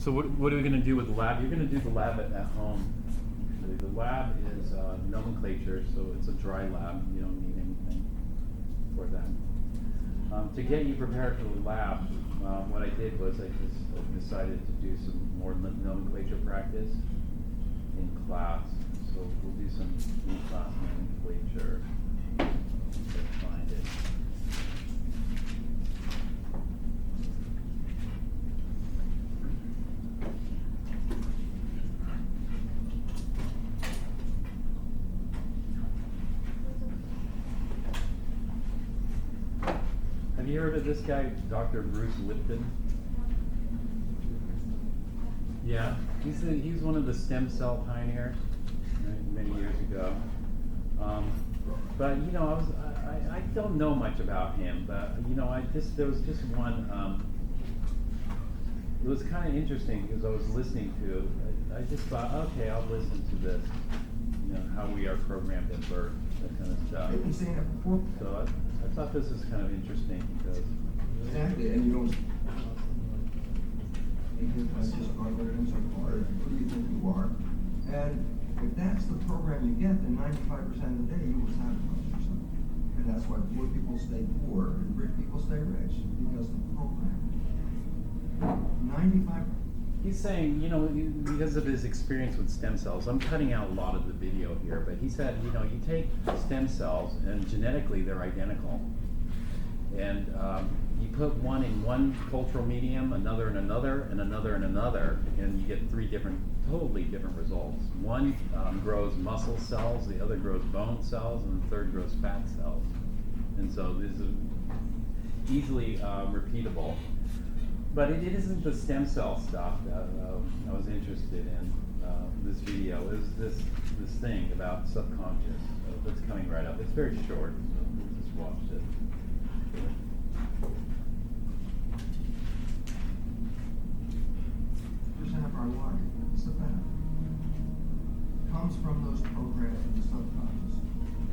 So what are we going to do with the lab? You're going to do the lab at home. The lab is nomenclature, so it's a dry lab. You don't need anything for that. To get you prepared for the lab, what I did was I just decided to do some more nomenclature practice in class. So we'll do some in-class nomenclature. Let's find it. Have you heard of this guy, Dr. Bruce Lipton? Yeah, he's one of the stem cell pioneers, right, many years ago. But you know, I don't know much about him. But you know, there was just one. It was kind of interesting because I was listening to it. I just thought, okay, I'll listen to this. You know, how we are programmed at birth, that kind of stuff. I've been saying that before. So I thought this was kind of interesting because. Exactly, and you don't. That's just confidence or hard. Who do you think you are? And if that's the program you get, then 95% of the day you will sabotage yourself. And that's why poor people stay poor and rich people stay rich, because the program. 95%. He's saying, you know, because of his experience with stem cells, I'm cutting out a lot of the video here, but he said, you know, you take stem cells and genetically they're identical. And you put one in one cultural medium, another in another, and another in another, and you get three totally different results. One grows muscle cells, the other grows bone cells, and the third grows fat cells. And so this is easily repeatable. But it isn't the stem cell stuff that I was interested in. This video is this thing about subconscious that's coming right up. It's very short, so we'll just watch it. Percent of our life, it's the fact, comes from those programs in the subconscious.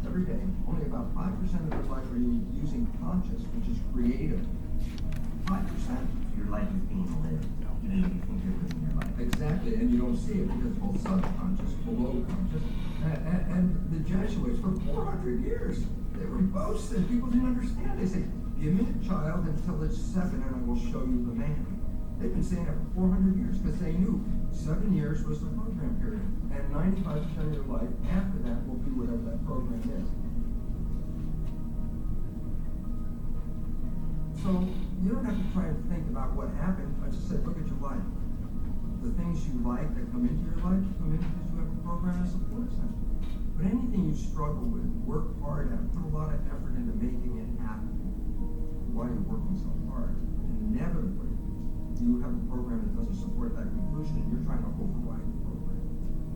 Every day, only about 5% of your life are you using conscious, which is creative. 5%. Your life is being lived. You know, you think you're living your life. Exactly, and you don't see it because it's both subconscious, below conscious. And the Jesuits, for 400 years, they were boasting. People didn't understand. They say, give me a child until it's 7 and I will show you the man. They've been saying that for 400 years because they knew 7 years was the program period. And 95% of your life after that will be whatever that program is. So you don't have to try and think about what happened. I just said, look at your life. The things you like that come into your life come in because you have a program that supports them. But anything you struggle with, work hard at, put a lot of effort into making it happen while you're working so hard, inevitably you have a program that doesn't support that conclusion and you're trying to override the program.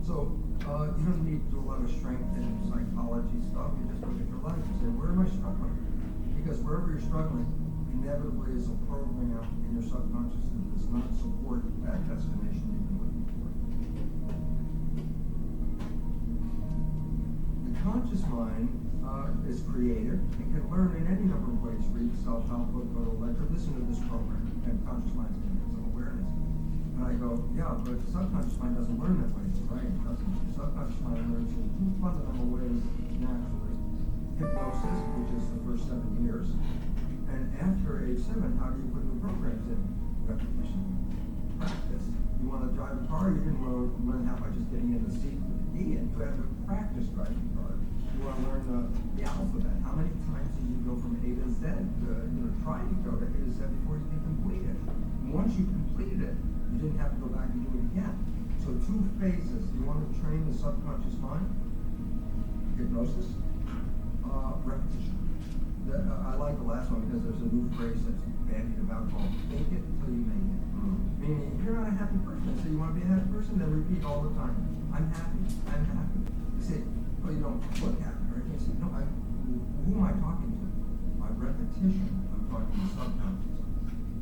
So you don't need to do a lot of strength and psychology stuff. You just look at your life and say, where am I struggling? Because wherever you're struggling, inevitably is a program in your subconscious that does not support that destination you've been looking for. The conscious mind is creative. It can learn in any number of ways. Read self-help book, go to a lecture, listen to this program, and conscious mind is going to get some awareness. And I go, yeah, but the subconscious mind doesn't learn that way. Right? It doesn't. The subconscious mind learns in two fundamental ways naturally. Hypnosis, which is the first 7 years. And after age 7, how do you put new programs in? Repetition. Practice. You want to drive a car, you didn't want to learn how by just getting in the seat with the key in. You have to practice driving a car. You want to learn the alphabet. How many times did you go from A to Z? Try to go to A to Z before you can complete it. And once you completed it, you didn't have to go back and do it again. So 2 phases. You want to train the subconscious mind? Hypnosis. Repetition. I like the last one because there's a new phrase that's bandied about called fake it until you make it. Meaning, if you're not a happy person, so you want to be a happy person, then repeat all the time. I'm happy. I'm happy. You say, well, you don't look happy, right? You say, no, who am I talking to? By repetition, I'm talking to subconscious.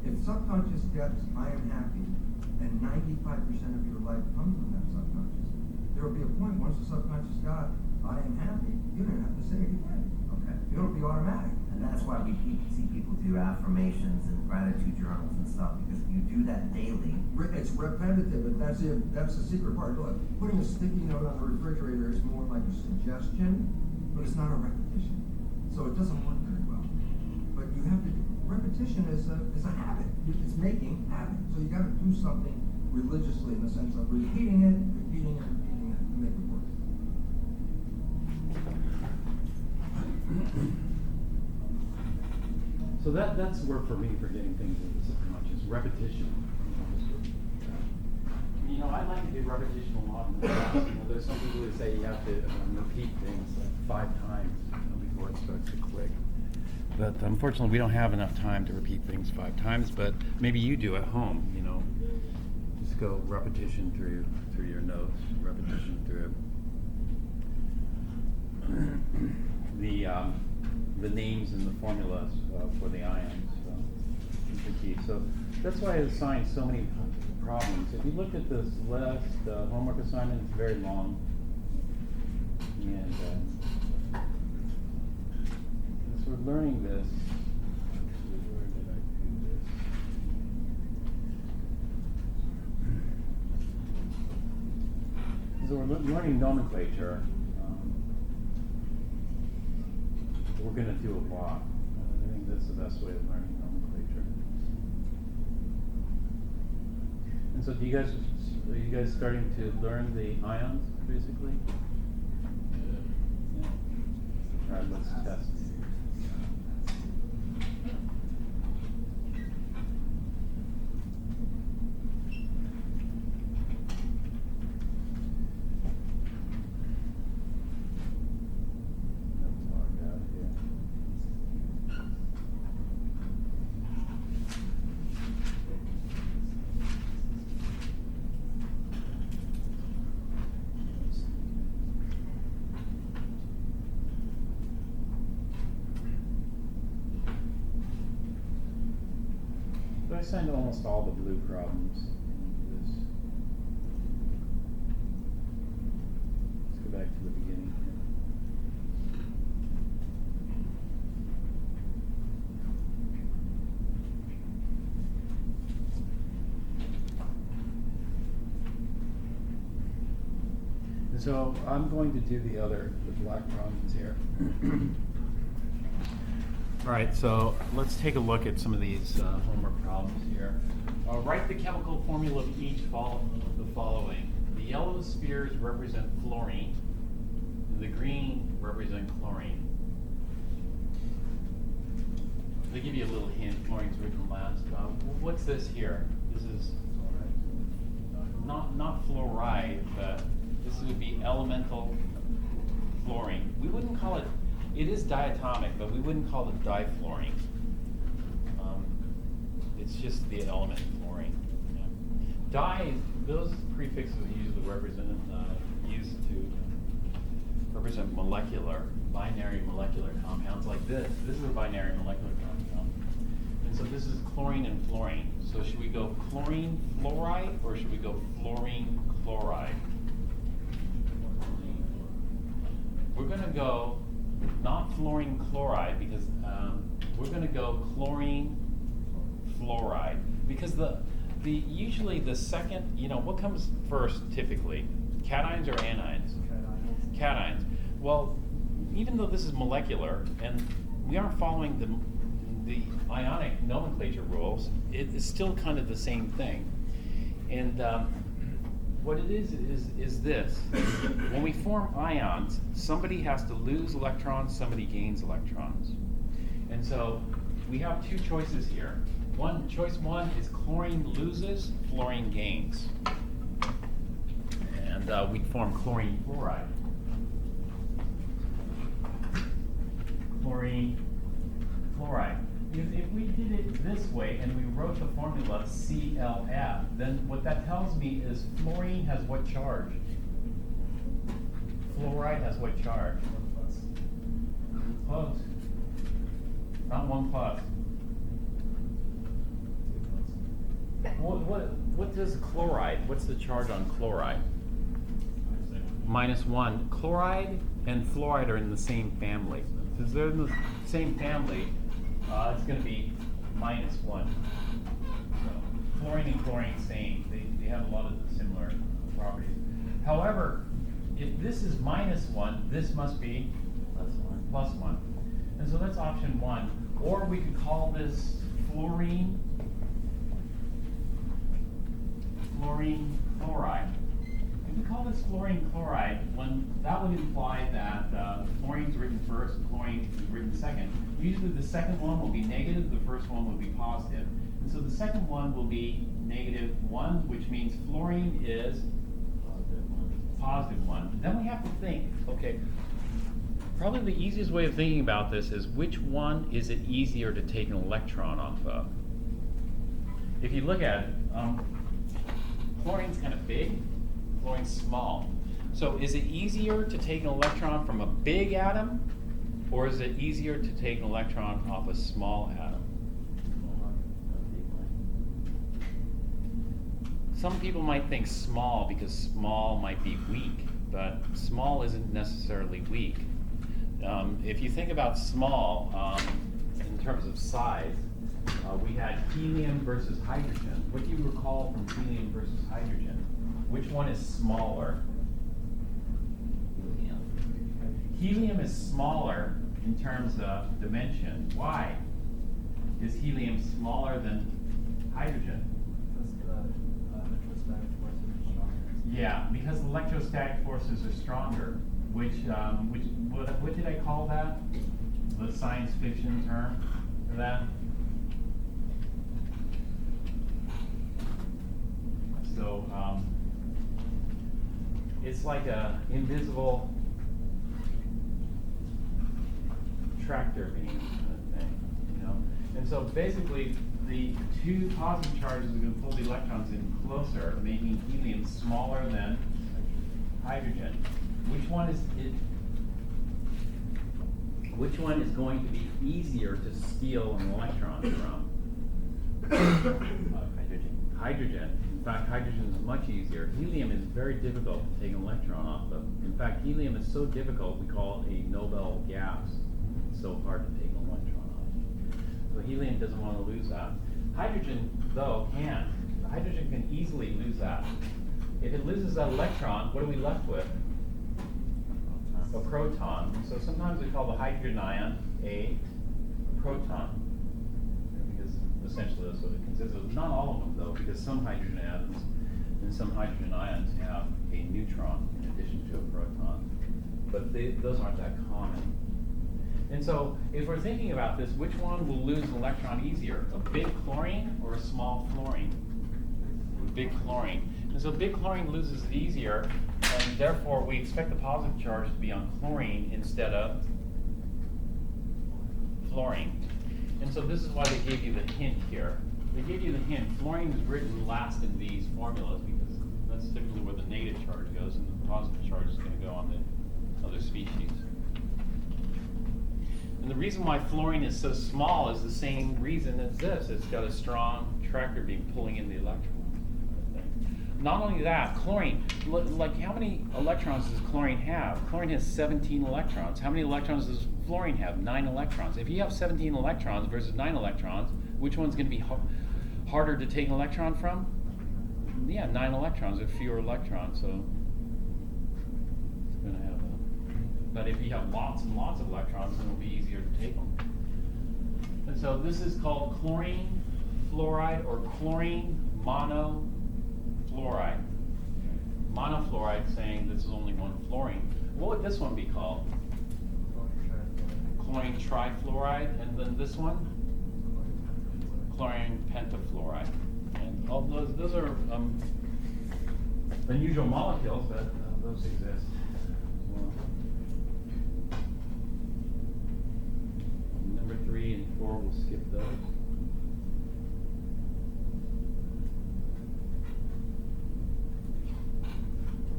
If subconscious gets, I am happy, and 95% of your life comes from that subconscious, there will be a point once the subconscious got, I am happy, you don't have to say it again. Okay? It'll be automatic. And that's why we see people do affirmations and gratitude journals and stuff, because if you do that daily, It's repetitive, and that's the secret part. Look, putting a sticky note on the refrigerator is more like a suggestion, but it's not a repetition. So it doesn't work very well. But you have to, repetition is a habit. It's making habit. So you gotta do something religiously in the sense of repeating it to make it work. So that's work for me for getting things into the subconscious, repetition. You know, I like to do repetition a lot in the class. You know, there's some people who say you have to repeat things like 5 times before it starts to click. But unfortunately, we don't have enough time to repeat things 5 times, but maybe you do at home, you know. Just go repetition through your notes, repetition through the names and the formulas for the ions. So it's the key. So that's why I assigned so many problems. If you look at this last homework assignment, it's very long. And as we're learning this, where did I do this? So we're learning nomenclature. We're going to do a lot. I think that's the best way of learning nomenclature. And so, are you guys starting to learn the ions, basically? Yeah. All right, let's test. I signed almost all the blue problems into this. Let's go back to the beginning here. And so I'm going to do the black problems here. All right, so let's take a look at some of these homework problems here. Write the chemical formula of each of the following. The yellow spheres represent fluorine. The green represent chlorine. They give you a little hint. Chlorine's written last. What's this here? This is not fluoride, but this would be elemental fluorine. We wouldn't call it. It is diatomic, but we wouldn't call it difluorine. It's just the element fluorine. Yeah. Di, those prefixes are usually used to represent binary molecular compounds like this. This is a binary molecular compound. And so this is chlorine and fluorine. So should we go chlorine fluoride or should we go fluorine chloride? We're going to go not fluorine chloride because we're going to go chlorine fluoride because usually the second, what comes first typically, cations or anions? Cations. Well, even though this is molecular and we aren't following the ionic nomenclature rules, it is still kind of the same thing. And what it is this. When we form ions, somebody has to lose electrons, somebody gains electrons. And so we have 2 choices here. Choice one is chlorine loses, fluorine gains. And we'd form chlorine fluoride. Chlorine fluoride. If we did it this way and we wrote the formula ClF, then what that tells me is fluorine has what charge? Fluoride has what charge? Close. Not 1+. What does chloride? What's the charge on chloride? -1. Chloride and fluoride are in the same family. Since they're in the same family, it's going to be -1. So fluorine and chlorine, same. They have a lot of similar properties. However, if this is -1, this must be +1. And so that's option 1. Or we could call this fluorine chloride. If we call this fluorine chloride, that would imply that fluorine's written first, chlorine is written second. Usually the second one will be negative, the first one will be positive. And so the second one will be -1, which means fluorine is +1. Then we have to think, okay, probably the easiest way of thinking about this is which one is it easier to take an electron off of? If you look at it, chlorine's kind of big, fluorine's small. So is it easier to take an electron from a big atom, or is it easier to take an electron off a small atom? Some people might think small because small might be weak, but small isn't necessarily weak. If you think about small in terms of size, we had helium versus hydrogen. What do you recall from helium versus hydrogen? Which one is smaller? Helium is smaller in terms of dimension. Why is helium smaller than hydrogen? Yeah, because electrostatic forces are stronger. What did I call that? The science fiction term for that? So it's like a invisible tractor beam kind of thing, you know. And so basically, the two positive charges are going to pull the electrons in closer, making helium smaller than hydrogen. Which one is it? Which one is going to be easier to steal an electron from? Hydrogen. Hydrogen. In fact, hydrogen is much easier. Helium is very difficult to take an electron off of. In fact, helium is so difficult we call it a Nobel gas. It's so hard to take an electron off. So helium doesn't want to lose that. Hydrogen, though, can. Hydrogen can easily lose that. If it loses that electron, what are we left with? A proton. So sometimes we call the hydrogen ion a proton, because essentially that's what it consists of. Not all of them, though, because some hydrogen atoms and some hydrogen ions have a neutron in addition to a proton. But those aren't that common. And so if we're thinking about this, which one will lose an electron easier? A big chlorine or a small fluorine? Big chlorine. And so big chlorine loses it easier, and therefore we expect the positive charge to be on chlorine instead of fluorine. And so this is why they gave you the hint here. They gave you the hint. Fluorine is written last in these formulas because that's typically where the negative charge goes, and the positive charge is going to go on the other species. And the reason why fluorine is so small is the same reason as this. It's got a strong tractor beam pulling in the electron. Not only that, chlorine, like how many electrons does chlorine have? Chlorine has 17 electrons. How many electrons does fluorine have? 9 electrons. If you have 17 electrons versus 9 electrons, which one's going to be harder to take an electron from? Yeah, 9 electrons or fewer electrons. So it's going to have but if you have lots and lots of electrons, then it'll be easier to take them. And so this is called chlorine fluoride or chlorine monofluoride. Monofluoride saying this is only one fluorine. What would this one be called? Chlorine trifluoride, and then this one? Chlorine pentafluoride. And all those are unusual molecules, but those exist. Number 3 and 4, we'll skip those.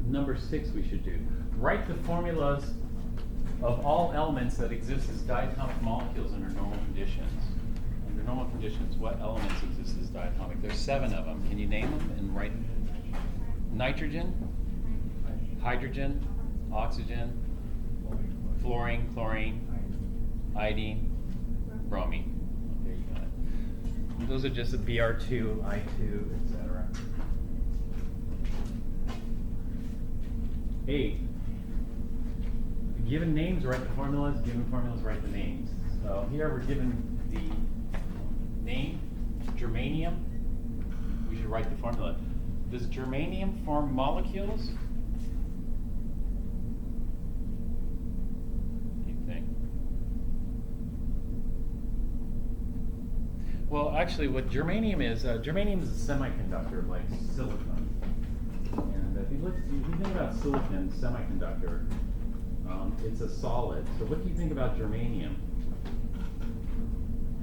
Number 6 we should do. Write the formulas of all elements that exist as diatomic molecules under normal conditions. Under normal conditions, what elements exist as diatomic? There's 7 of them. Can you name them and write? Nitrogen, hydrogen, oxygen, fluorine, chlorine, iodine, bromine. Okay, you got it. Those are just the BR2, I2, etc. 8. Given names, write the formulas. Given formulas, write the names. So here we're given the name, germanium. We should write the formula. Does germanium form molecules? What do you think? Well, actually, what germanium is a semiconductor like silicon. And if you think about silicon semiconductor, it's a solid. So what do you think about germanium?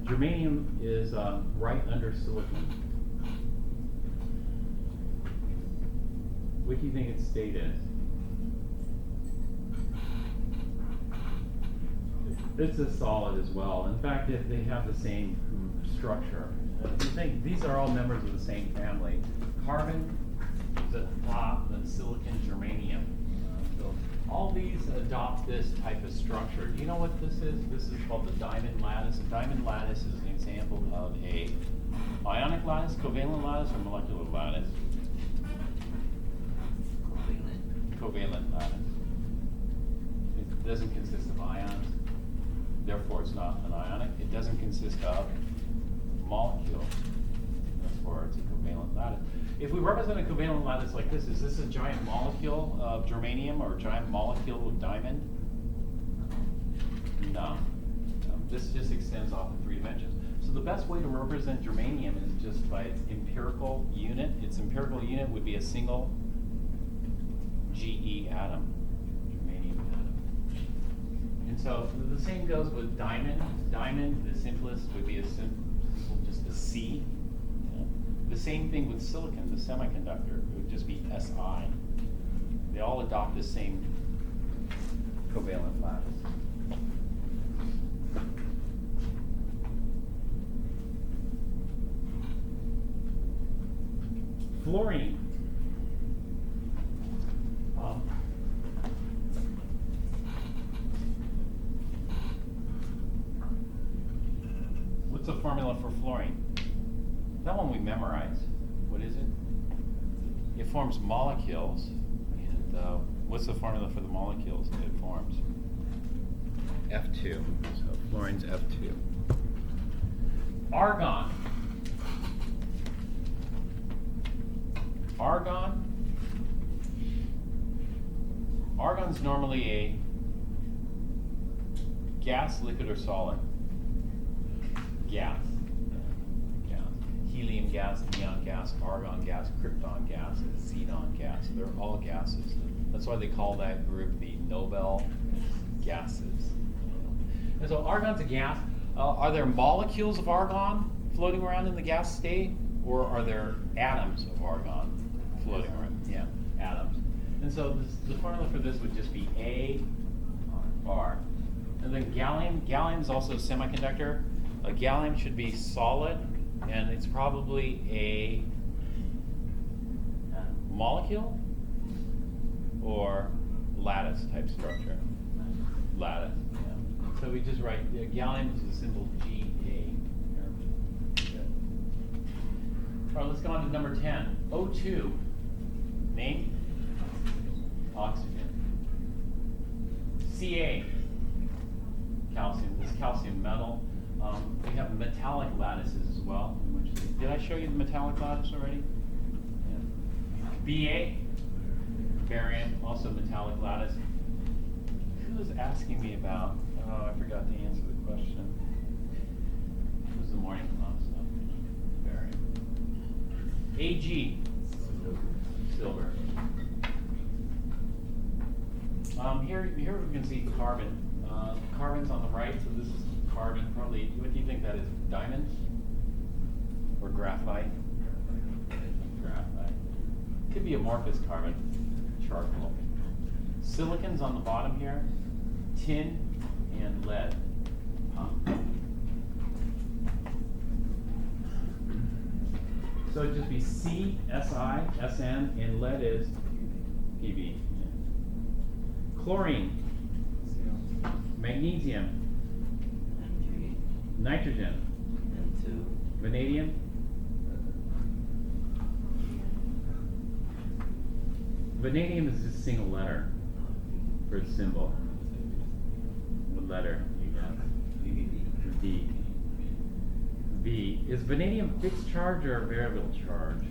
Germanium is right under silicon. What do you think its state is? It's a solid as well. In fact, they have the same structure. If you think these are all members of the same family, carbon is at the top, then silicon, germanium. So all these adopt this type of structure. Do you know what this is? This is called the diamond lattice. A diamond lattice is an example of a ionic lattice, covalent lattice, or molecular lattice. Covalent lattice. It doesn't consist of ions, therefore it's not an ionic. It doesn't consist of molecules, therefore it's a covalent lattice. If we represent a covalent lattice like this, is this a giant molecule of germanium or a giant molecule of diamond? No. This just extends off in 3 dimensions. So the best way to represent germanium is just by its empirical unit. Its empirical unit would be a single GE atom, germanium atom. And so the same goes with diamond. Diamond, the simplest, would be just a C. The same thing with silicon, the semiconductor, it would just be Si. They all adopt the same covalent lattice. Fluorine. What's the formula for fluorine? That one we memorize. What is it? It forms molecules. And what's the formula for the molecules that it forms? F2. So fluorine's F2. Argon. Argon's normally a gas, liquid, or solid. Gas. Helium gas, neon gas, argon gas, krypton gas, and xenon gas. They're all gases. That's why they call that group the Nobel gases. And so argon's a gas. Are there molecules of argon floating around in the gas state, or are there atoms of argon floating around? Yeah, atoms. And so the formula for this would just be AR. And then gallium. Gallium is also a semiconductor. Gallium should be solid, and it's probably a molecule or lattice type structure. Lattice, yeah. So we just write, gallium is the symbol Ga. All right, let's go on to number 10. O2. Name? Oxygen. Ca. Calcium. This is calcium metal. We have metallic lattices as well. Did I show you the metallic lattice already? Yeah. Ba. Barium, also metallic lattice. Who was asking me about? Oh, I forgot to answer the question. It was the morning class. So. Barium. Ag. Silver. Here we can see carbon. Carbon's on the right, so this is carbon. Probably, what do you think that is? Diamond? Or graphite? Graphite. Could be amorphous carbon. Charcoal. Silicon's on the bottom here. Tin and lead. So it'd just be C, Si, Sn, and lead is Pb. Chlorine. Magnesium. Nitrogen. Vanadium? Vanadium is just a single letter for its symbol. What letter do you have? V. V. Is vanadium fixed charge or variable charge?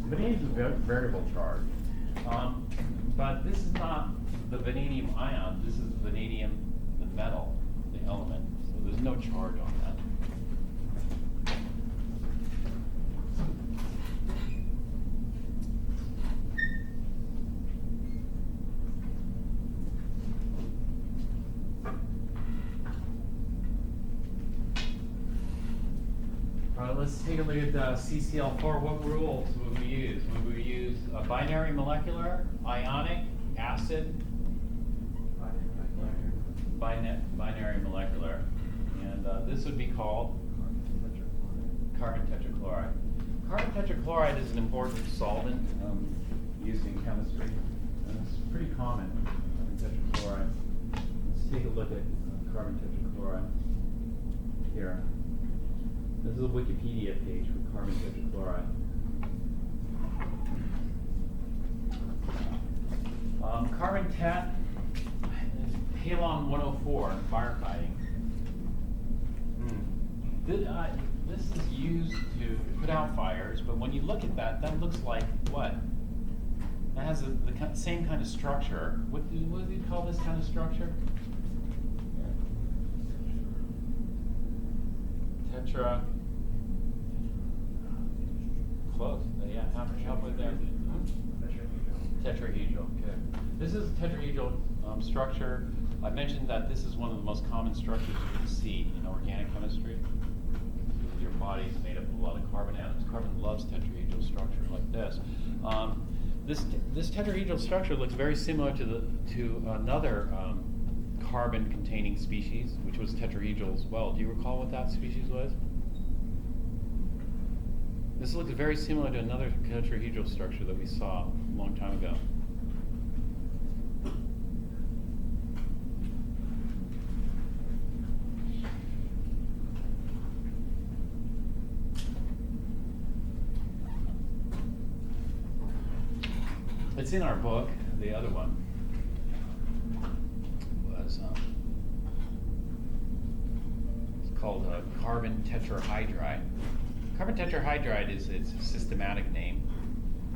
Vanadium is a variable charge. But this is not the vanadium ion, this is vanadium, the metal, the element. So there's no charge on that. Let's take a look at CCl4. What rules would we use? Would we use a binary molecular, ionic, acid? Binary molecular. And this would be called carbon tetrachloride. Carbon tetrachloride is an important solvent used in chemistry. And it's pretty common, carbon tetrachloride. Let's take a look at carbon tetrachloride here. This is a Wikipedia page for carbon tetrachloride. Carbon tet is halon 104 in firefighting. This is used to put out fires, but when you look at that, that looks like what? It has the same kind of structure. What do you call this kind of structure? Tetra. Close. Yeah, help with there. Tetrahedral. Okay. This is a tetrahedral structure. I mentioned that this is one of the most common structures you can see in organic chemistry. Your body is made up of a lot of carbon atoms. Carbon loves tetrahedral structure like this. This tetrahedral structure looks very similar to another carbon-containing species, which was tetrahedral as well. Do you recall what that species was? This looks very similar to another tetrahedral structure that we saw a long time ago. It's in our book. The other one was it's called carbon tetrahydride. Carbon tetrahydride is its systematic name,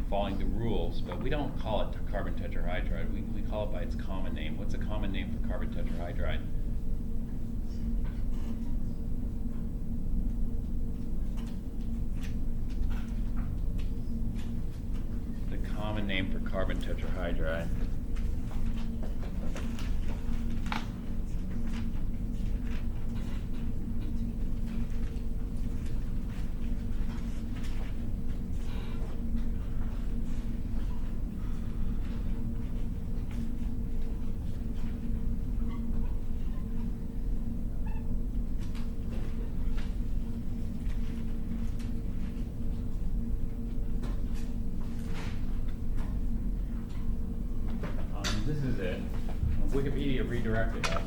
following the rules, but we don't call it carbon tetrahydride. We call it by its common name. What's a common name for carbon tetrahydride? The common name for carbon tetrahydride. This is it. Wikipedia redirected us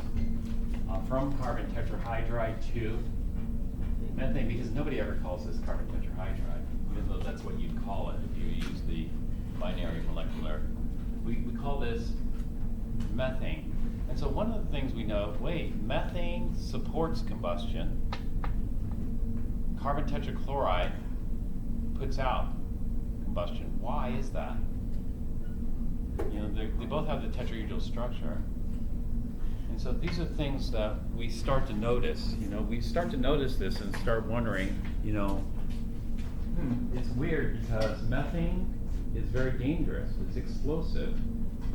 from carbon tetrahydride to methane, because nobody ever calls this carbon tetrahydride, even though that's what you'd call it if you use the binary molecular. We call this methane. And so one of the things we know, wait, methane supports combustion. Carbon tetrachloride puts out combustion. Why is that? You know, they both have the tetrahedral structure. And so these are things that we start to notice. You know, we start to notice this and start wondering, you know, it's weird because methane is very dangerous. It's explosive.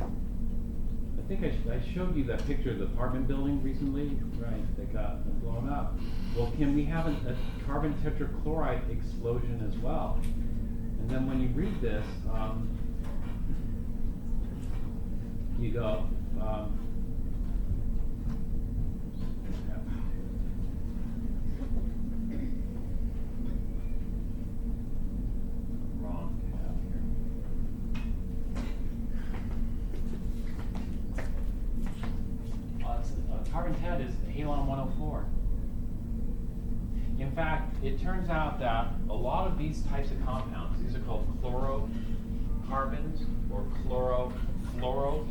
I think I showed you that picture of the apartment building recently, right, that got blown up. Well, can we have a carbon tetrachloride explosion as well? And then when you read this, you go, wrong tab here. fact, it turns out that a lot of these types of compounds, these are called chlorocarbons or fluoro,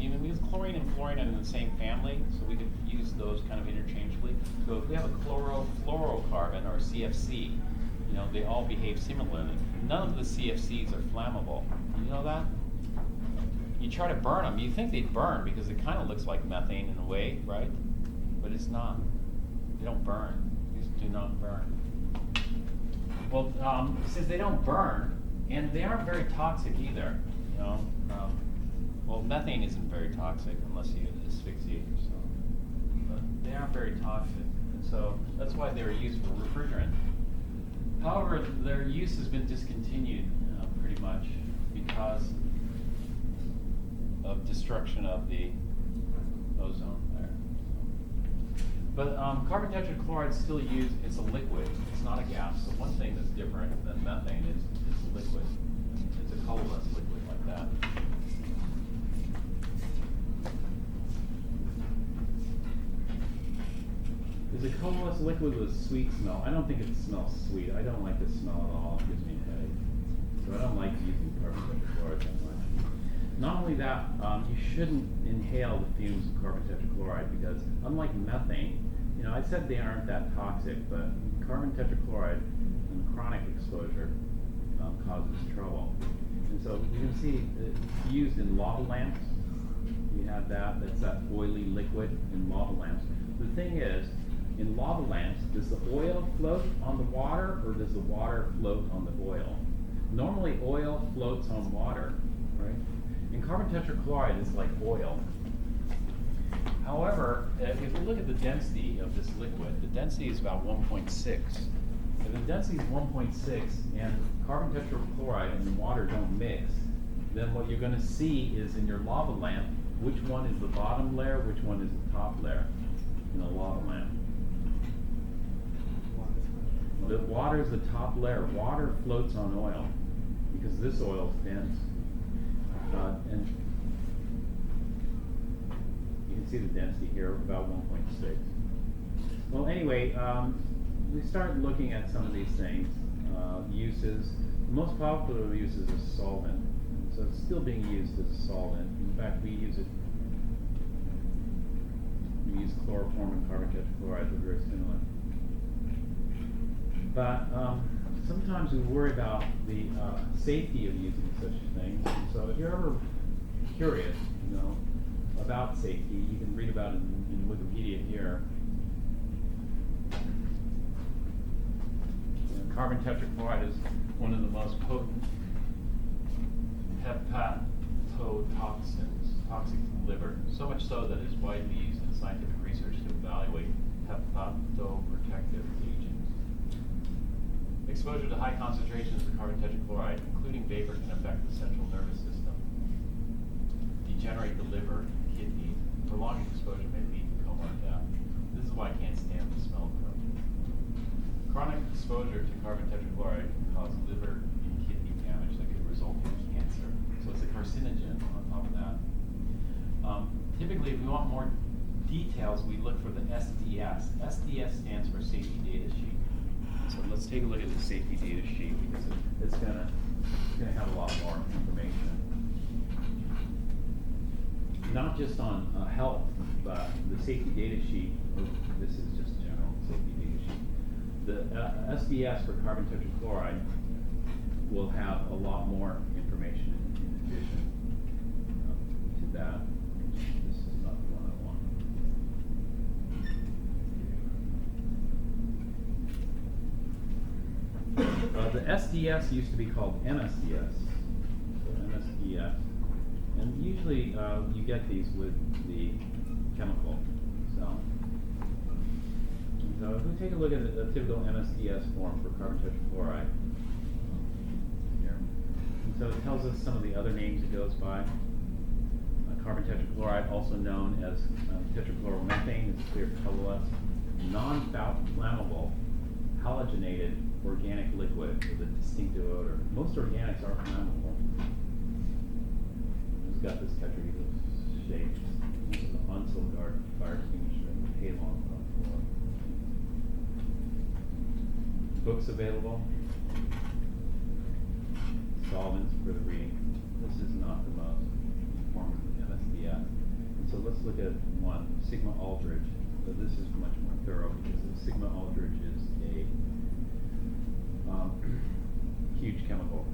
even because chlorine and fluorine are in the same family, so we could use those kind of interchangeably. So if we have a chlorofluorocarbon or CFC, you know, they all behave similarly. None of the CFCs are flammable. You know that? You try to burn them, you think they'd burn because it kind of looks like methane in a way, right? But it's not. They don't burn. These do not burn. Well, since they don't burn, and they aren't very toxic either, you know. Well, methane isn't very toxic unless you asphyxiate yourself. But they aren't very toxic, and so that's why they were used for refrigerant. However, their use has been discontinued pretty much because of destruction of the ozone there. But carbon tetrachloride is still used. It's a liquid. It's not a gas. So one thing that's different than methane is it's a liquid. It's a colorless liquid like that. Is a colorless liquid with a sweet smell. I don't think it smells sweet. I don't like the smell at all. It gives me a headache. So I don't like using carbon tetrachloride that much. Not only that, you shouldn't inhale the fumes of carbon tetrachloride because unlike methane, you know, I said they aren't that toxic, but carbon tetrachloride and chronic exposure causes trouble. And so you can see it's used in lava lamps. You have that, that's that oily liquid in lava lamps. The thing is, in lava lamps, does the oil float on the water or does the water float on the oil? Normally oil floats on water, right? And carbon tetrachloride is like oil. However, if you look at the density of this liquid, the density is about 1.6. If the density is 1.6 and carbon tetrachloride and the water don't mix, then what you're going to see is in your lava lamp, which one is the bottom layer, which one is the top layer in a lava lamp. The water is the top layer. Water floats on oil because this oil is dense. And you can see the density here, about 1.6. Well, anyway, we started looking at some of these things, uses. The most popular uses is solvent. So it's still being used as a solvent. In fact, we use it. We use chloroform and carbon tetrachloride. They're very similar. But sometimes we worry about the safety of using such things. So if you're ever curious, you know, about safety, you can read about it in Wikipedia here. You know, carbon tetrachloride is one of the most potent hepatotoxins, toxic to the liver. So much so that it's widely used in scientific research to evaluate hepatoprotective agents. Exposure to high concentrations of carbon tetrachloride, including vapor, can affect the central nervous system, degenerate the liver and kidneys. Prolonged exposure may lead to coma or death. This is why I can't stand the smell of carbon. Chronic exposure to carbon tetrachloride can cause liver and kidney damage that could result in cancer. So it's a carcinogen on top of that. Typically, if we want more details, we look for the SDS. SDS stands for Safety Data Sheet. So let's take a look at the safety data sheet because it's gonna have a lot more information. Not just on health, but the safety data sheet. This is just general safety data sheet. The SDS for carbon tetrachloride will have a lot more information in addition to that. This is not the one I want. The SDS used to be called MSDS, so MSDS, and usually you get these with the chemical. So if we take a look at a typical MSDS form for carbon tetrachloride here, and so it tells us some of the other names it goes by. Carbon tetrachloride, also known as tetrachloromethane, is clear colorless, non-flammable, halogenated organic liquid with a distinctive odor. Most organics are flammable. It's got this tetrahedral shape. This is an Bunsen fire extinguisher with halon on the floor. books available. Solvents for the reading. This is not the most informative MSDS. And so let's look at one, Sigma Aldrich. So this is much more thorough because the Sigma Aldrich is a huge chemical.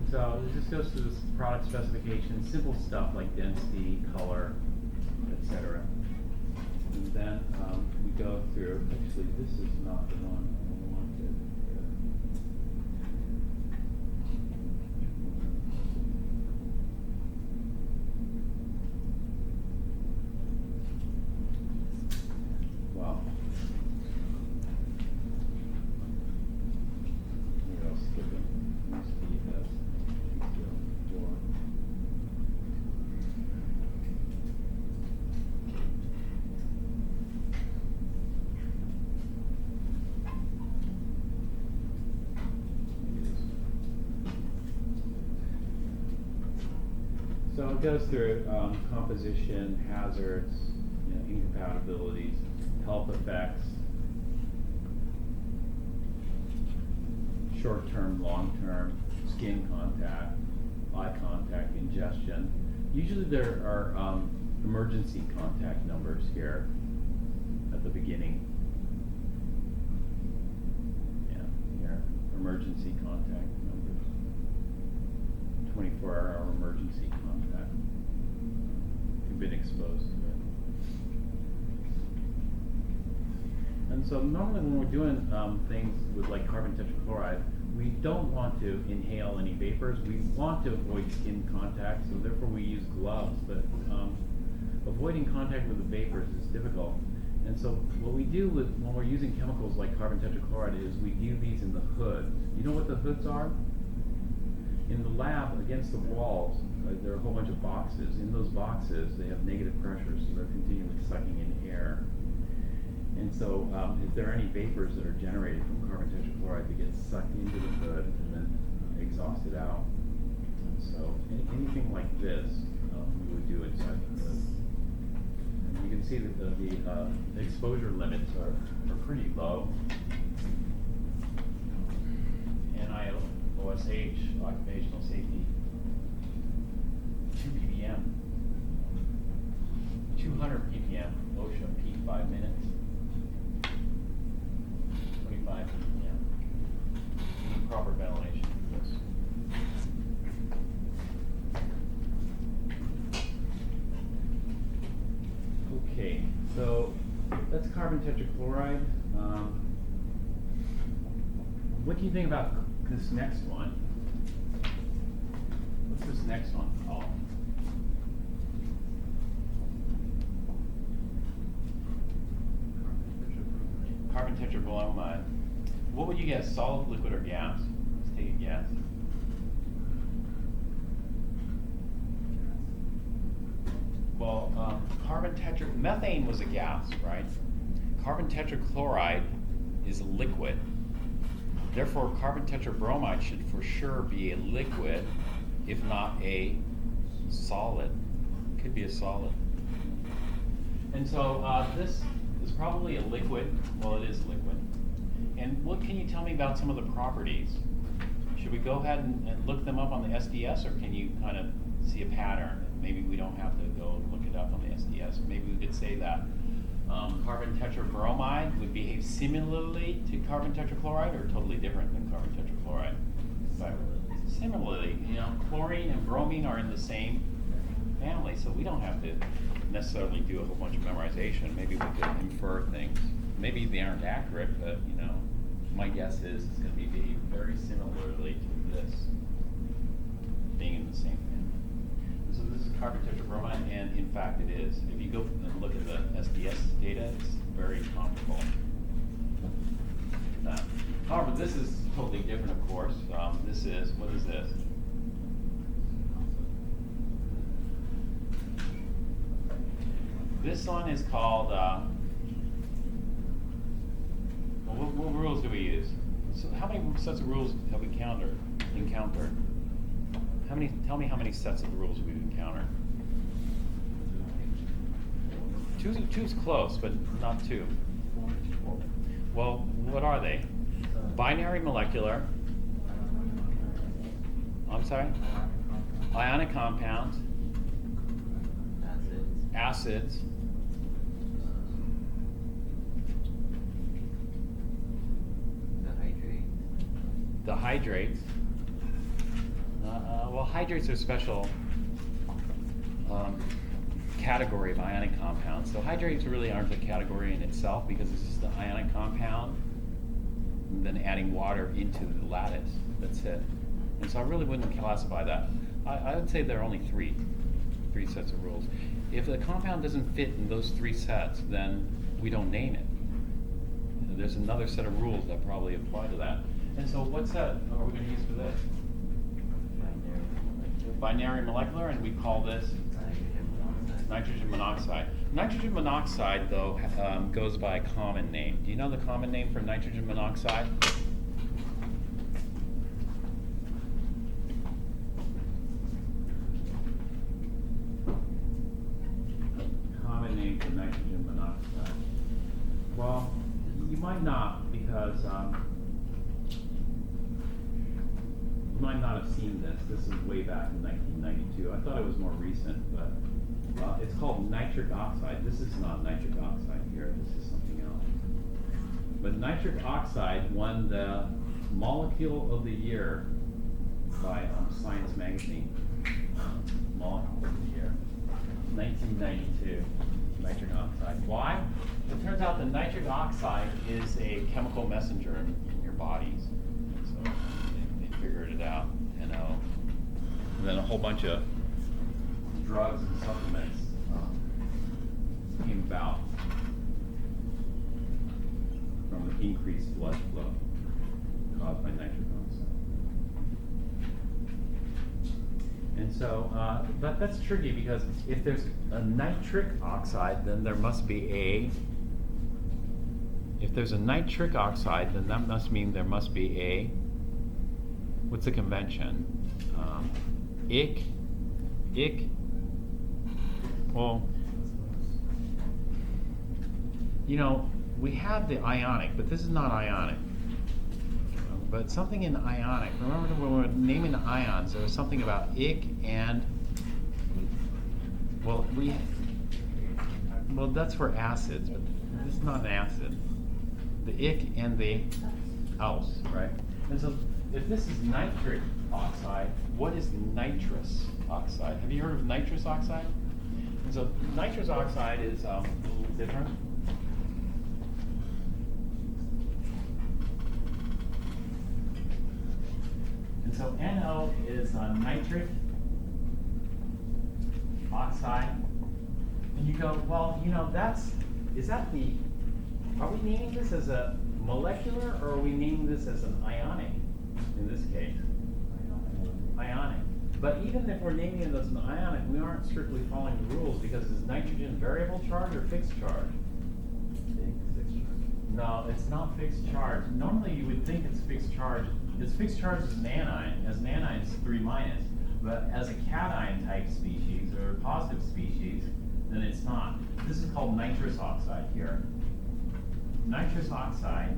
So this just goes through this product specification, simple stuff like density, color, etc. And then we go through, actually this is not the one I wanted. Wow. Maybe I'll skip it. So it goes through composition, hazards, incompatibilities, health effects, short-term, long-term, skin contact, eye contact, ingestion. Usually there are emergency contact numbers here at the beginning. Yeah, here, emergency contact numbers. 24-hour emergency contact. You've been exposed to it. And so normally when we're doing things with like carbon tetrachloride, we don't want to inhale any vapors. We want to avoid skin contact, so therefore we use gloves. But avoiding contact with the vapors is difficult. And so what we do when we're using chemicals like carbon tetrachloride is we do these in the hood. You know what the hoods are? In the lab, against the walls, there are a whole bunch of boxes. In those boxes, they have negative pressure, so they're continually sucking in air. And so if there are any vapors that are generated from carbon tetrachloride, they get sucked into the hood and then exhausted out. And so anything like this, we would do inside the hood. And you can see that the exposure limits are pretty low. NIOSH, occupational safety, 2 ppm, 200 ppm, OSHA peak 5 minutes. 25 ppm. You need proper ventilation for this. Okay, so that's carbon tetrachloride. What do you think about this next one? What's this next one called? Carbon tetrabromide. What would you guess, solid, liquid, or gas? Let's take a guess. Well, methane was a gas, right? Carbon tetrachloride is a liquid. Therefore, carbon tetrabromide should for sure be a liquid, if not a solid. Could be a solid. And so this is probably a liquid. Well, it is liquid. And what can you tell me about some of the properties? Should we go ahead and look them up on the SDS, or can you kind of see a pattern? Maybe we don't have to go look it up on the SDS. Maybe we could say that carbon tetrabromide would behave similarly to carbon tetrachloride, or totally different than carbon tetrachloride. But similarly, chlorine and bromine are in the same family, so we don't have to necessarily do a whole bunch of memorization. Maybe we could infer things. Maybe they aren't accurate, but my guess is it's going to be very similarly to this, being in the same family. So this is carbon tetrabromide, and in fact it is. If you go and look at the SDS data, it's very comparable to that. However, this is totally different, of course. This is, what is this? This one is called, what rules do we use? So how many sets of rules have we encountered? tell me how many sets of rules we've encountered. Two's close, but not two. Well, what are they? Binary molecular. I'm sorry? Ionic compounds. Acids. The hydrates. Well, hydrates are a special category of ionic compounds. So hydrates really aren't a category in itself because it's just an ionic compound and then adding water into the lattice. That's it. And so I really wouldn't classify that. I would say there are only three sets of rules. If the compound doesn't fit in those three sets, then we don't name it. There's another set of rules that probably apply to that. And so what set are we going to use for this? Binary molecular, and we call this nitrogen monoxide. Nitrogen monoxide, though, goes by a common name. Do you know the common name for nitrogen monoxide? Common name for nitrogen monoxide. Well, you might not, because you might not have seen this. This is way back in 1992. I thought it was more recent, but it's called nitric oxide. This is not nitric oxide here. This is something else. But nitric oxide won the Molecule of the Year by Science Magazine. Molecule of the Year, 1992. Nitric oxide. Why? It turns out that nitric oxide is a chemical messenger in your bodies. So they figured it out, and then a whole bunch of drugs and supplements came about from the increased blood flow caused by nitric oxide. And so, but that's tricky because if there's a nitric oxide, then there must be a. If there's a nitric oxide, then that must mean there must be a. What's the convention? Ick. Well, you know, we have the ionic, but this is not ionic. But something in ionic. Remember when we were naming the ions, there was something about ick and, well, that's for acids, but this is not an acid. The ick and the else, right? And so if this is nitric oxide, what is nitrous oxide? Have you heard of nitrous oxide? And so nitrous oxide is a little different. And so NO is nitric oxide. And you go, well, you know, are we naming this as a molecular or are we naming this as an ionic in this case? Ionic. But even if we're naming it as an ionic, we aren't strictly following the rules because is nitrogen variable charge or fixed charge? No, it's not fixed charge. Normally you would think it's fixed charge. It's fixed charge as an anion. As an anion, it's 3-. But as a cation type species or positive species, then it's not. This is called nitrous oxide here. Nitrous oxide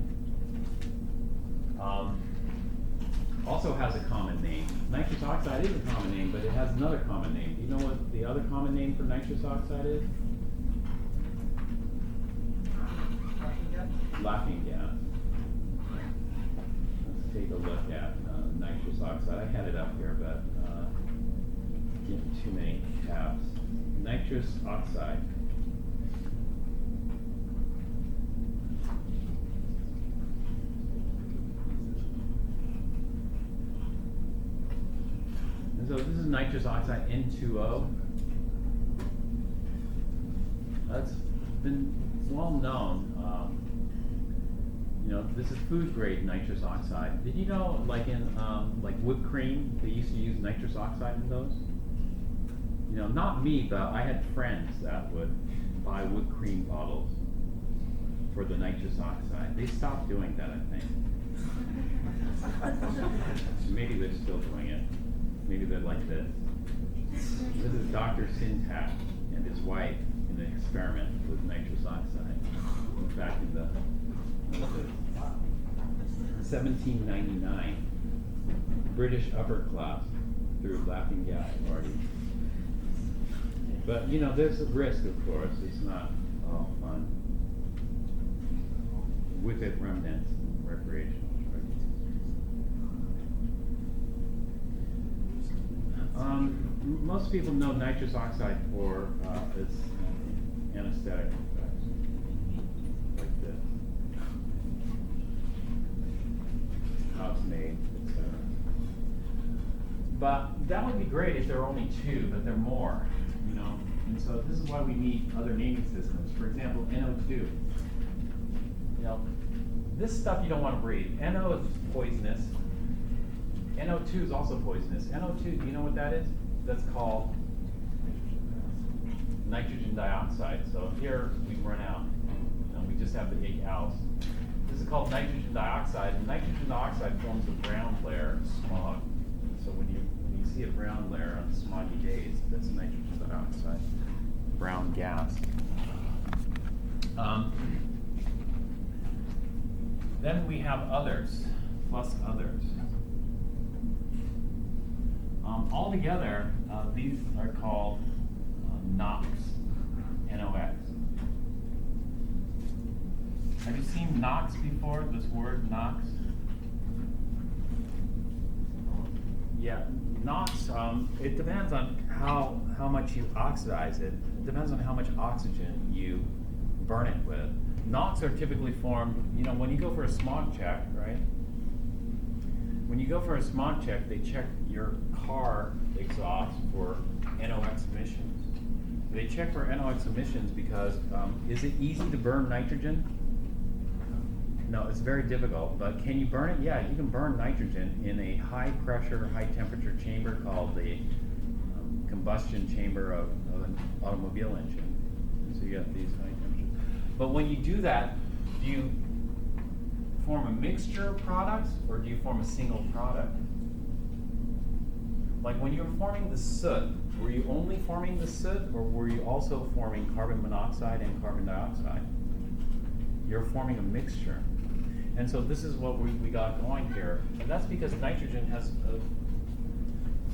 also has a common name. Nitrous oxide is a common name, but it has another common name. Do you know what the other common name for nitrous oxide is? Laughing gas. Let's take a look at nitrous oxide. I had it up here, but getting too many tabs. Nitrous oxide. And so this is nitrous oxide N2O. That's been well known. You know, this is food grade nitrous oxide. Did you know, like in like whipped cream, they used to use nitrous oxide in those? You know, not me, but I had friends that would buy whipped cream bottles for the nitrous oxide. They stopped doing that, I think. Maybe they're still doing it. maybe they're like this. This is Dr. Syntax and his wife in an experiment with nitrous oxide. In fact, in the 1799, British upper class through laughing gas party. But you know, there's a risk, of course. It's not all fun. With it, remnants and recreational charges. Most people know nitrous oxide for its anesthetic effects, like this. How it's made, etc. But that would be great if there were only two, but there are more, you know. And so this is why we need other naming systems. For example, NO2. You know, this stuff you don't want to breathe. NO is poisonous. NO2 is also poisonous. NO2, do you know what that is? That's called nitrogen dioxide. So here we run out, and we just have the 8 als. This is called nitrogen dioxide, and nitrogen dioxide forms a brown layer of smog. So when you see a brown layer on smoggy days, that's nitrogen dioxide, brown gas. Then we have others, plus others. Altogether, these are called NOx, NOx. Have you seen NOx before, this word NOx? Yeah, NOx, it depends on how much you oxidize it. It depends on how much oxygen you burn it with. NOx are typically formed, you know, when you go for a smog check, right? When you go for a smog check, they check your car exhaust for NOx emissions. They check for NOx emissions because is it easy to burn nitrogen? No, it's very difficult, but can you burn it? Yeah, you can burn nitrogen in a high pressure, high temperature chamber called the combustion chamber of an automobile engine. And so you have these high temperatures. But when you do that, do you form a mixture of products or do you form a single product? Like when you were forming the soot, were you only forming the soot or were you also forming carbon monoxide and carbon dioxide? You're forming a mixture. And so this is what we got going here. And that's because nitrogen has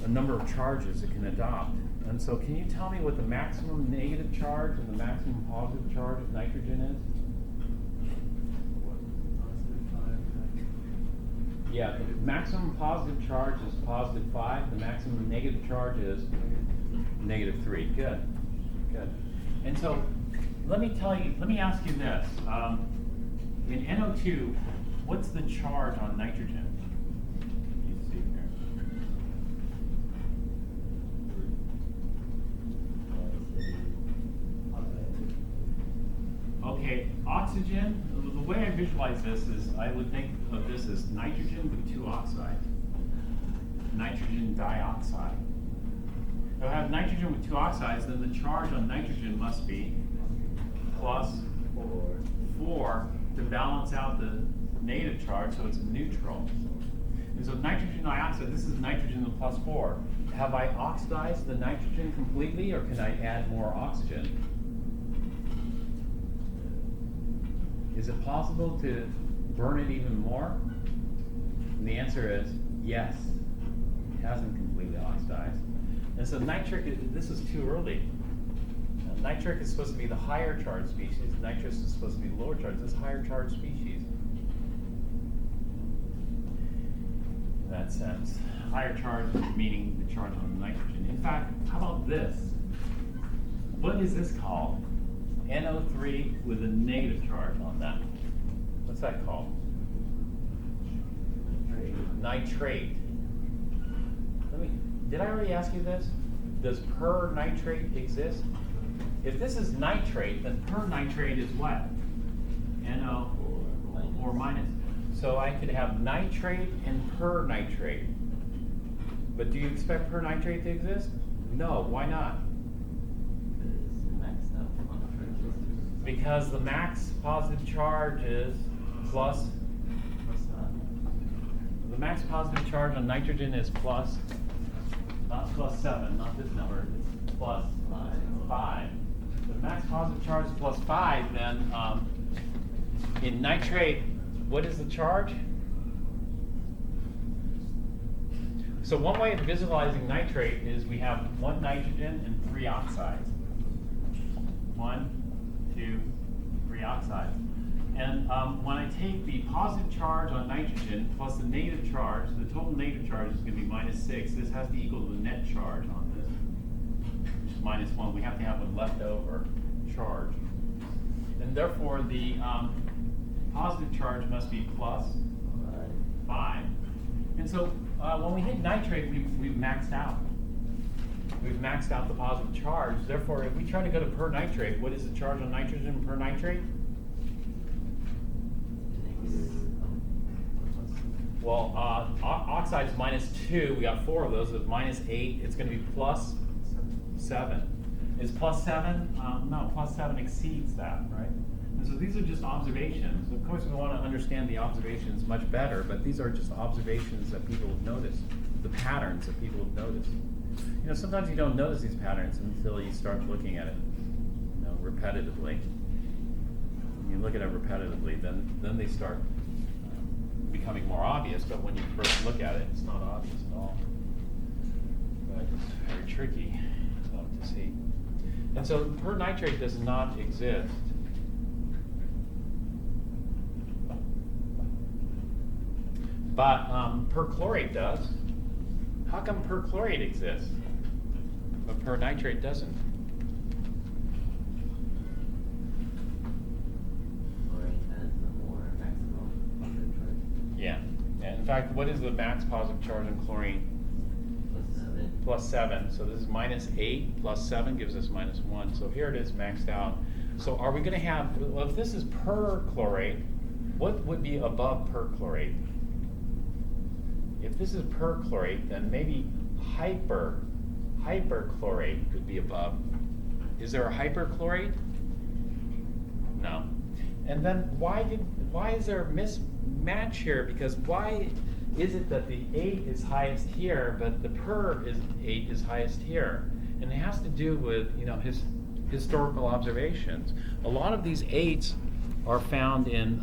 a number of charges it can adopt. And so can you tell me what the maximum negative charge and the maximum positive charge of nitrogen is? Yeah, the maximum positive charge is +5. The maximum negative charge is -3. Good, good. And so let me ask you this. In NO2, what's the charge on nitrogen? You see here. Okay, oxygen, the way I visualize this is I would think of this as nitrogen with 2 oxides. Nitrogen dioxide. If I have nitrogen with 2 oxides, then the charge on nitrogen must be +4 to balance out the negative charge, so it's neutral. And so nitrogen dioxide, this is nitrogen with +4. Have I oxidized the nitrogen completely, or can I add more oxygen? Is it possible to burn it even more? And the answer is yes. It hasn't completely oxidized. And so this is too early. Nitric is supposed to be the higher charged species. Nitrous is supposed to be the lower charged. This is higher charged species. In that sense. Higher charge meaning the charge on nitrogen. In fact, how about this? What is this called? NO3 with a negative charge on that. What's that called? Nitrate. Did I already ask you this? Does pernitrate exist? If this is nitrate, then pernitrate is what? NO or minus. So I could have nitrate and pernitrate. But do you expect pernitrate to exist? No, why not? Because the max positive charge is plus. The max positive charge on nitrogen is +4. not plus 7, not this number, it's plus 5. The max positive charge is plus 5, then in nitrate, what is the charge? So one way of visualizing nitrate is we have 1 nitrogen and 3 oxides. 1, 2, 3 oxides. And when I take the positive charge on nitrogen plus the negative charge, the total negative charge is going to be -6. This has to equal the net charge on this, which is -1. We have to have a leftover charge. And therefore, the positive charge must be plus 5. And so when we hit nitrate, we've maxed out. We've maxed out the positive charge. Therefore, if we try to go to per nitrate, what is the charge on nitrogen per nitrate? Well, oxide's -2. We got 4 of those. It's -8. It's going to be plus 7. Is plus 7? No, plus 7 exceeds that, right? And so these are just observations. Of course, we want to understand the observations much better, but these are just observations that people have noticed, the patterns that people have noticed. You know, sometimes you don't notice these patterns until you start looking at it, you know, repetitively. When you look at it repetitively, then they start becoming more obvious, but when you first look at it, it's not obvious at all. But it's very tricky to see. And so per nitrate does not exist. But perchlorate does. How come perchlorate exists, but per nitrate doesn't? Yeah. And in fact, what is the max positive charge on chlorine? Plus 7. So this is -8 plus 7 gives us -1. So here it is maxed out. So are we going to have, well, if this is perchlorate, what would be above perchlorate? If this is perchlorate, then maybe hyperchlorate could be above. Is there a hyperchlorate? No. And then why is there a mismatch here? Because why is it that the 8 is highest here, but the per is 8 is highest here? And it has to do with, you know, historical observations. A lot of these 8s are found in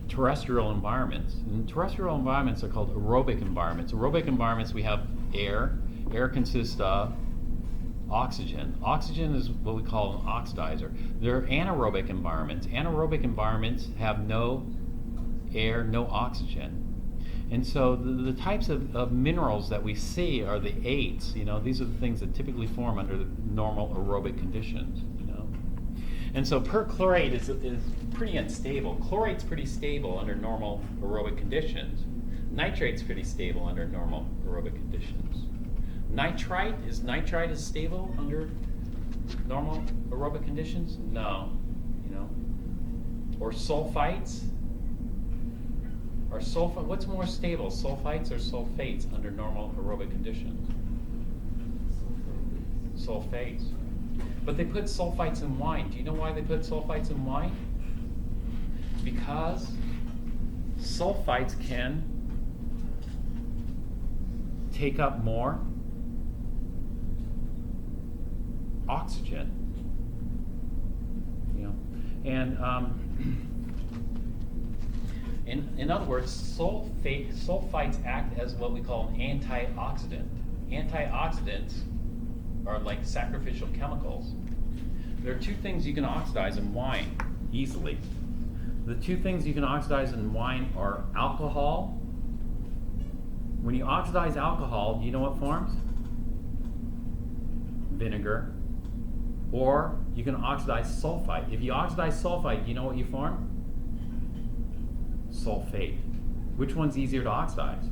terrestrial environments. And terrestrial environments are called aerobic environments. Aerobic environments, we have air. Air consists of oxygen. Oxygen is what we call an oxidizer. There are anaerobic environments. Anaerobic environments have no air, no oxygen. And so the types of minerals that we see are the 8s. You know, these are the things that typically form under the normal aerobic conditions. And so perchlorate is pretty unstable. Chlorate's pretty stable under normal aerobic conditions. Nitrate's pretty stable under normal aerobic conditions. Is nitrite as stable under normal aerobic conditions? No. You know. Or sulfites? What's more stable, sulfites or sulfates under normal aerobic conditions? Sulfates. But they put sulfites in wine. Do you know why they put sulfites in wine? Because sulfites can take up more oxygen. You know, and in other words, sulfites act as what we call an antioxidant. Antioxidants are like sacrificial chemicals. There are 2 things you can oxidize in wine easily. The 2 things you can oxidize in wine are alcohol. When you oxidize alcohol, do you know what forms? Vinegar. Or you can oxidize sulfite. If you oxidize sulfite, do you know what you form? Sulfate. Which one's easier to oxidize?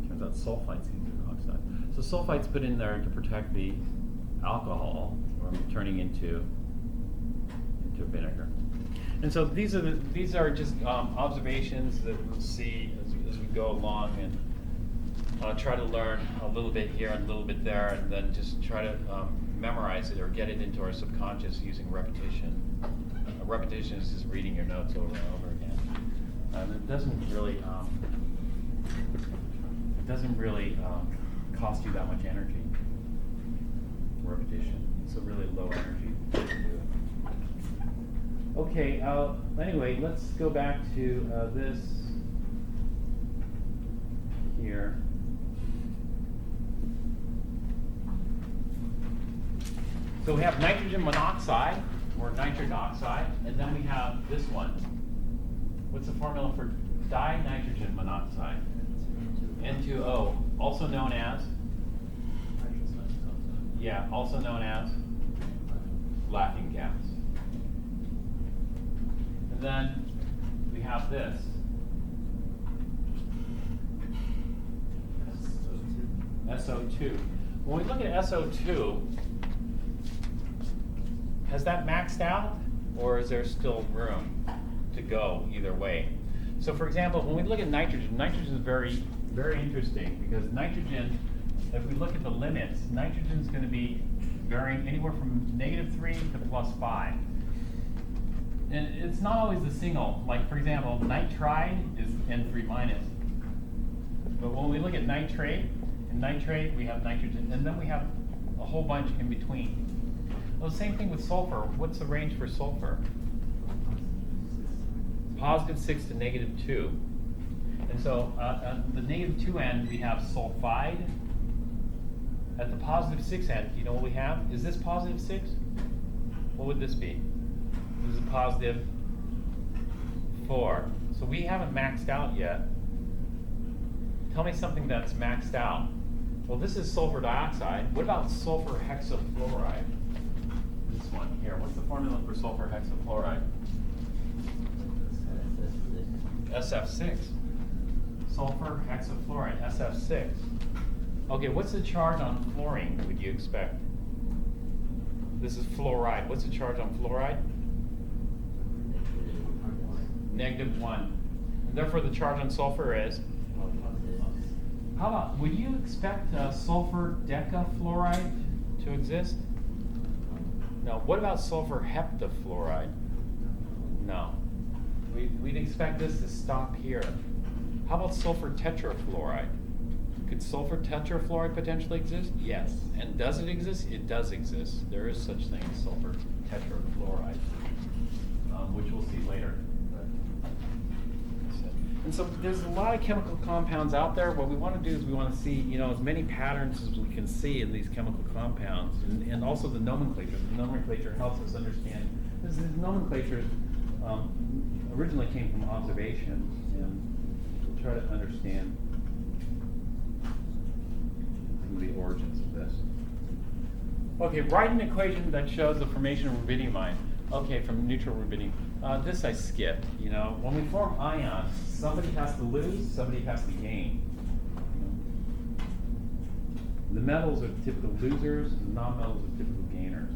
Turns out sulfite's easier to oxidize. So sulfite's put in there to protect the alcohol from turning into vinegar. And so these are just observations that we'll see as we go along, and try to learn a little bit here and a little bit there, and then just try to memorize it or get it into our subconscious using repetition. Repetition is just reading your notes over and over again. It doesn't really cost you that much energy. Repetition. It's a really low energy to do it. Okay, anyway, let's go back to this here. So we have nitrogen monoxide, or nitric oxide, and then we have this one. What's the formula for dinitrogen monoxide? N2O, also known as? Yeah, also known as laughing gas. And then we have this. SO2. When we look at SO2, has that maxed out, or is there still room to go either way? So for example, when we look at nitrogen, nitrogen is very, very interesting, because nitrogen, if we look at the limits, nitrogen is going to be varying anywhere from -3 to +5. And it's not always the single. Like for example, nitride is N3-. But when we look at nitrate, in nitrate we have nitrogen, and then we have a whole bunch in between. Well, same thing with sulfur. What's the range for sulfur? +6 to -2. And so at the -2 end, we have sulfide. At the +6 end, you know what we have? Is this +6? What would this be? This is a +4. So we haven't maxed out yet. Tell me something that's maxed out. Well, this is sulfur dioxide. What about sulfur hexafluoride? This one here. What's the formula for sulfur hexafluoride? SF6. Sulfur hexafluoride, SF6. Okay, what's the charge on fluorine, would you expect? This is fluoride. What's the charge on fluoride? -1. And therefore the charge on sulfur is? How about, would you expect sulfur decafluoride to exist? No. What about sulfur heptafluoride? No. We'd expect this to stop here. How about sulfur tetrafluoride? Could sulfur tetrafluoride potentially exist? Yes. And does it exist? It does exist. There is such thing as sulfur tetrafluoride, which we'll see later. And so there's a lot of chemical compounds out there. What we want to do is we want to see, you know, as many patterns as we can see in these chemical compounds, and also the nomenclature. The nomenclature helps us understand. This nomenclature originally came from observation, and we'll try to understand some of the origins of this. Okay, write an equation that shows the formation of rubidium ion. Okay, from neutral rubidium. This I skipped. You know, when we form ions, somebody has to lose, somebody has to gain. The metals are typical losers, and the non-metals are typical gainers.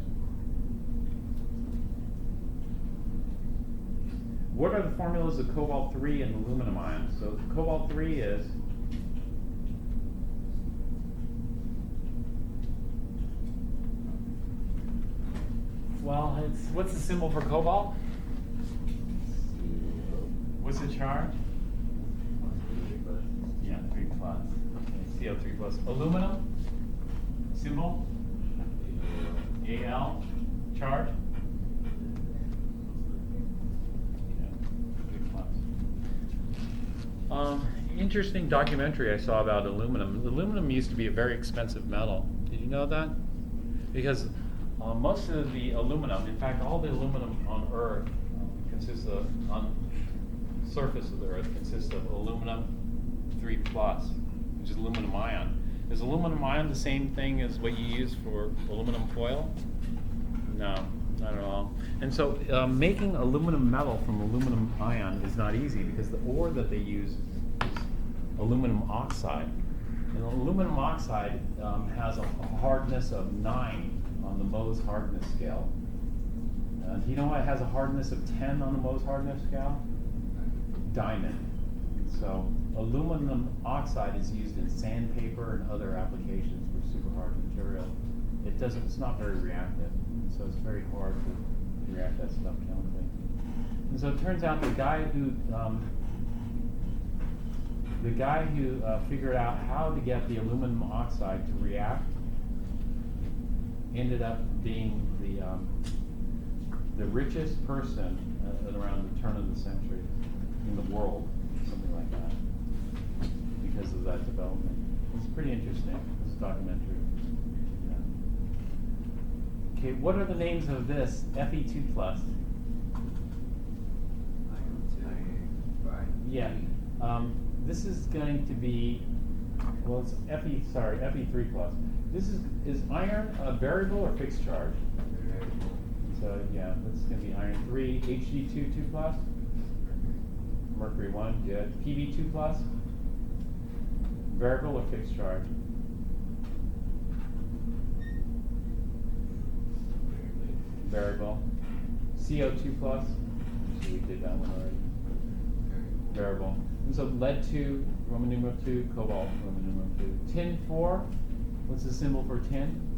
What are the formulas of cobalt-3 and aluminum ions? So cobalt-3 is what's the symbol for cobalt? What's the charge? Yeah, 3+. Okay, CO3+. Aluminum symbol? Al. Charge? Interesting documentary I saw about aluminum. Aluminum used to be a very expensive metal. Did you know that? Because most of the aluminum, in fact, all the aluminum on Earth consists of, on the surface of the Earth consists of aluminum 3+, which is aluminum ion. Is aluminum ion the same thing as what you use for aluminum foil? No, not at all. And so making aluminum metal from aluminum ion is not easy, because the ore that they use is aluminum oxide. And aluminum oxide has a hardness of 9 on the Mohs hardness scale. Do you know why it has a hardness of 10 on the Mohs hardness scale? Diamond. So aluminum oxide is used in sandpaper and other applications for super hard material. It's not very reactive, so it's very hard to react that stuff chemically. And so it turns out the guy who the guy who figured out how to get the aluminum oxide to react ended up being the richest person at around the turn of the century in the world, something like that, because of that development. It's pretty interesting, this documentary. Yeah. Okay, what are the names of this Fe2 plus? Yeah. This is going to be, well, it's Fe3 plus. Is iron a variable or fixed charge? So yeah, that's going to be iron 3, Hg2 2 plus, mercury 1, good. Pb2 plus, variable or fixed charge? Variable. CO2 plus, so we did that one already. Variable. And so lead 2, Roman numeral 2, cobalt, Roman numeral 2. Tin 4, what's the symbol for tin?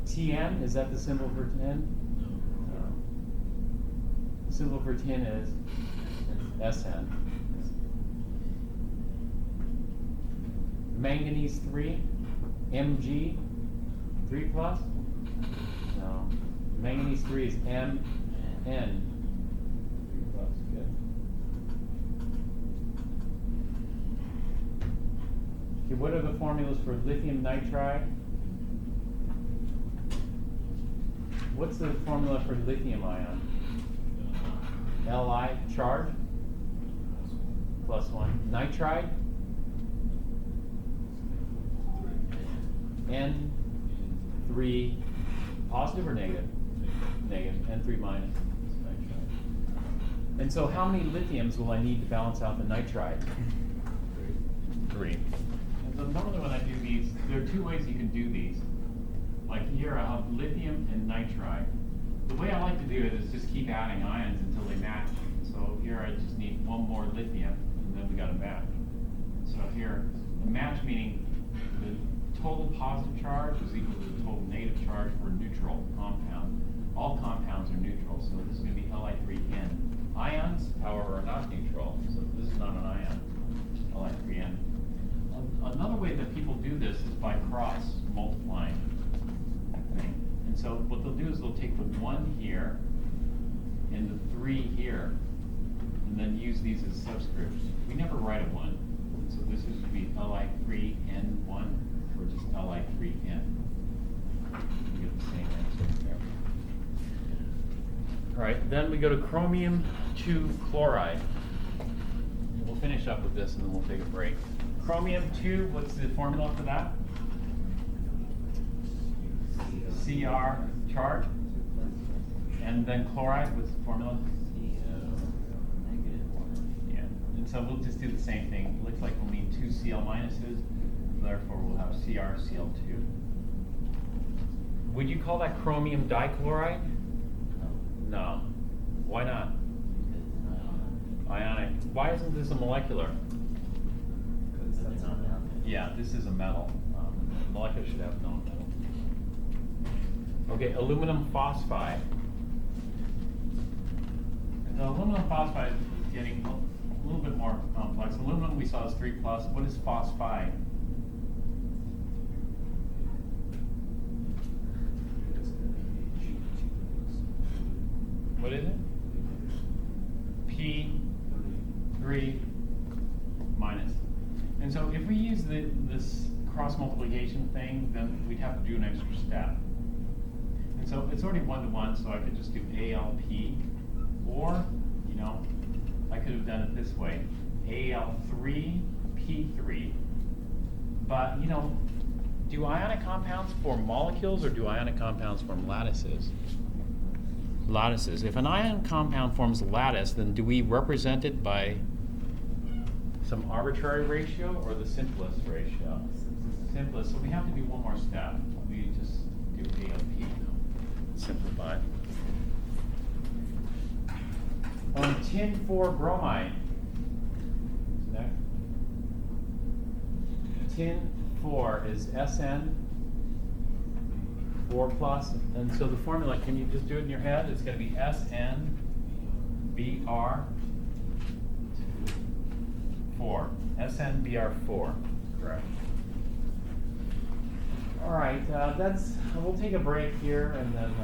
Tn, is that the symbol for tin? No. The symbol for tin is Sn. Manganese 3, Mg 3 plus? No. Manganese 3 is Mn 3 plus, good. Okay, what are the formulas for lithium nitride? What's the formula for lithium ion? Li, charge? Plus 1. Nitride? N3, positive or negative? Negative. N3 minus. Nitride. And so how many lithiums will I need to balance out the nitride? 3. And so normally when I do these, there are two ways you can do these. Like here I have lithium and nitride. The way I like to do it is just keep adding ions until they match. So here I just need one more lithium, and then we got a match. So here, a match meaning the total positive charge is equal to the total negative charge for a neutral compound. All compounds are neutral, so this is going to be Li3N. Ions, however, are not neutral, so this is not an ion, Li3N. Another way that people do this is by cross multiplying. And so what they'll do is they'll take the 1 here and the 3 here, and then use these as subscripts. We never write a 1, and so this is to be Li3N1 or just Li3N. You get the same answer there. All right, then we go to chromium 2 chloride. We'll finish up with this and then we'll take a break. Chromium 2, what's the formula for that? Cr charge. And then chloride, what's the formula? Yeah. And so we'll just do the same thing. It looks like we'll need 2 Cl minuses, therefore we'll have CrCl2. Would you call that chromium dichloride? No. Why not? Ionic. Why isn't this a molecular? Yeah, this is a metal. Molecular should have no metal. Okay, aluminum phosphide. And the aluminum phosphide is getting a little bit more complex. Aluminum we saw is 3 plus. What is phosphide? What is it? P3 minus. And so if we use this cross multiplication thing, then we'd have to do an extra step. And so it's already 1-to-1, so I could just do ALP, or, you know, I could have done it this way, AL3P3. But, you know, do ionic compounds form molecules or do ionic compounds form lattices? Lattices. If an ion compound forms a lattice, then do we represent it by some arbitrary ratio or the simplest ratio? Simplest. So we have to do one more step. We just do ALP. Simplify. On tin 4 bromide. Next. Tin 4 is SN 4 plus, and so the formula, can you just do it in your head? It's going to be SN BR 4. SNBR4. Correct. All right, we'll take a break here and then